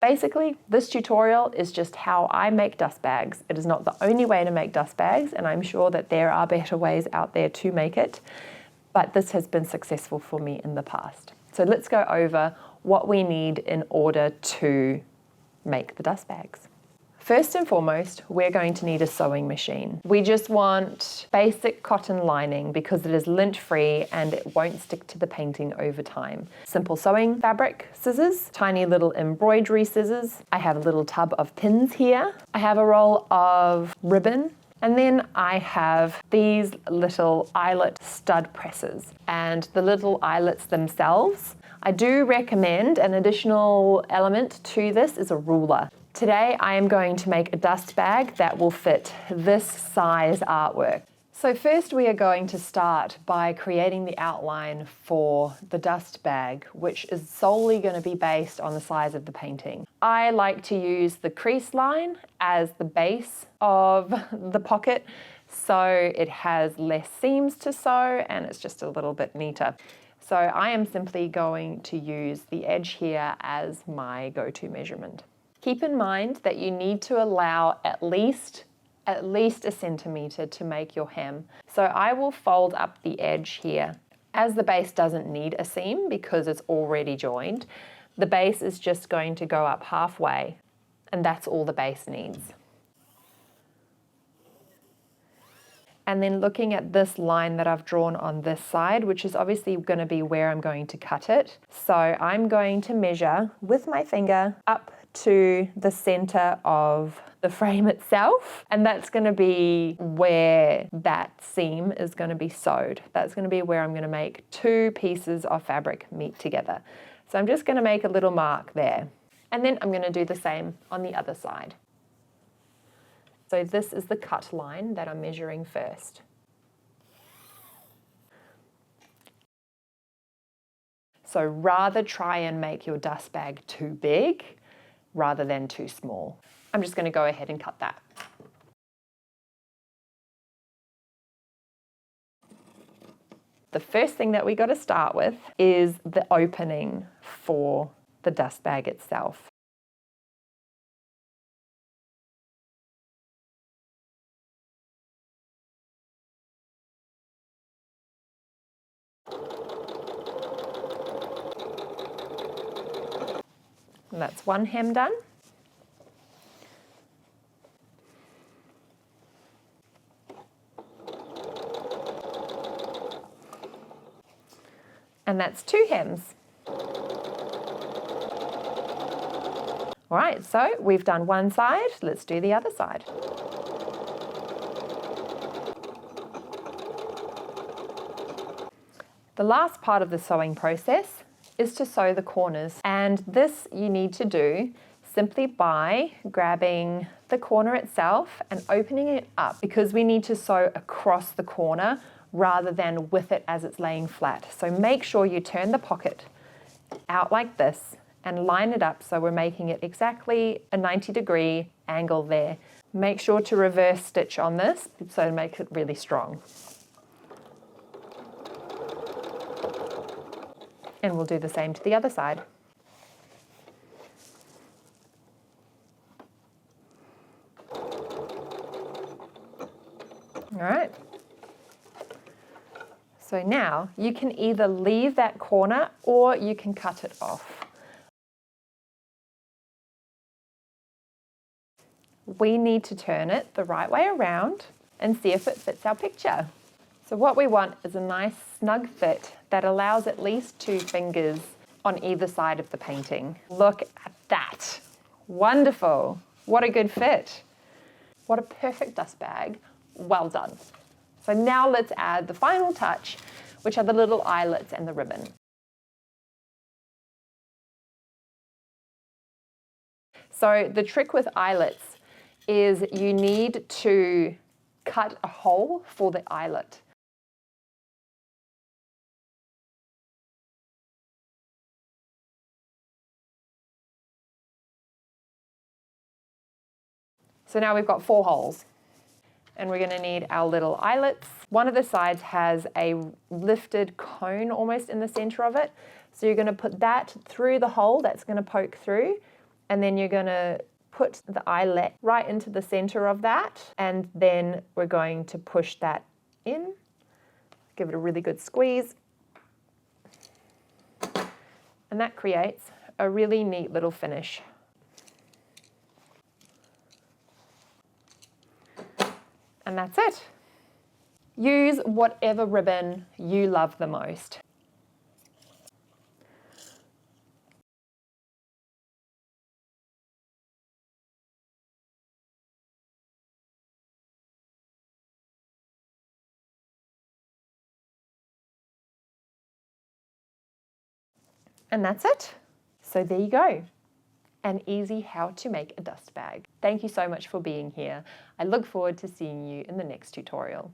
Basically, this tutorial is just how I make dust bags. It is not the only way to make dust bags, and I'm sure that there are better ways out there to make it, but this has been successful for me in the past. So let's go over what we need in order to make the dust bags. First and foremost, we're going to need a sewing machine. We just want basic cotton lining because it is lint-free and it won't stick to the painting over time. Simple sewing fabric scissors, tiny little embroidery scissors. I have a little tub of pins here. I have a roll of ribbon. And then I have these little eyelet stud presses, and the little eyelets themselves. I do recommend an additional element to this is a ruler. Today I am going to make a dust bag that will fit this size artwork. So first we are going to start by creating the outline for the dust bag, which is solely going to be based on the size of the painting. I like to use the crease line as the base of the pocket, so it has less seams to sew and it's just a little bit neater. So I am simply going to use the edge here as my go-to measurement. Keep in mind that you need to allow at least a centimetre to make your hem. So I will fold up the edge here. As the base doesn't need a seam because it's already joined, the base is just going to go up halfway, and that's all the base needs. And then looking at this line that I've drawn on this side, which is obviously going to be where I'm going to cut it. So I'm going to measure with my finger up to the center of the frame itself, and that's going to be where that seam is going to be sewed. That's going to be where I'm going to make two pieces of fabric meet together. So I'm just going to make a little mark there, and then I'm going to do the same on the other side. So this is the cut line that I'm measuring first. So rather try and make your dust bag too big rather than too small. I'm just going to go ahead and cut that. The first thing that we got to start with is the opening for the dust bag itself. And that's one hem done. And that's two hems. All right, so we've done one side, let's do the other side. The last part of the sewing process is to sew the corners, and this you need to do simply by grabbing the corner itself and opening it up, because we need to sew across the corner rather than with it as it's laying flat. So make sure you turn the pocket out like this and line it up so we're making it exactly a 90-degree angle there. Make sure to reverse stitch on this so to make it really strong. And we'll do the same to the other side. All right. So now you can either leave that corner or you can cut it off. We need to turn it the right way around and see if it fits our picture. So what we want is a nice snug fit that allows at least 2 fingers on either side of the painting. Look at that. Wonderful. What a good fit. What a perfect dust bag. Well done. So now let's add the final touch, which are the little eyelets and the ribbon. So the trick with eyelets is you need to cut a hole for the eyelet. So now we've got 4 holes, and we're going to need our little eyelets. One of the sides has a lifted cone almost in the center of it. So you're going to put that through the hole that's going to poke through, and then you're going to put the eyelet right into the center of that, and then we're going to push that in. Give it a really good squeeze. And that creates a really neat little finish. And that's it. Use whatever ribbon you love the most. And that's it. So there you go. An easy how to make a dust bag. Thank you so much for being here. I look forward to seeing you in the next tutorial.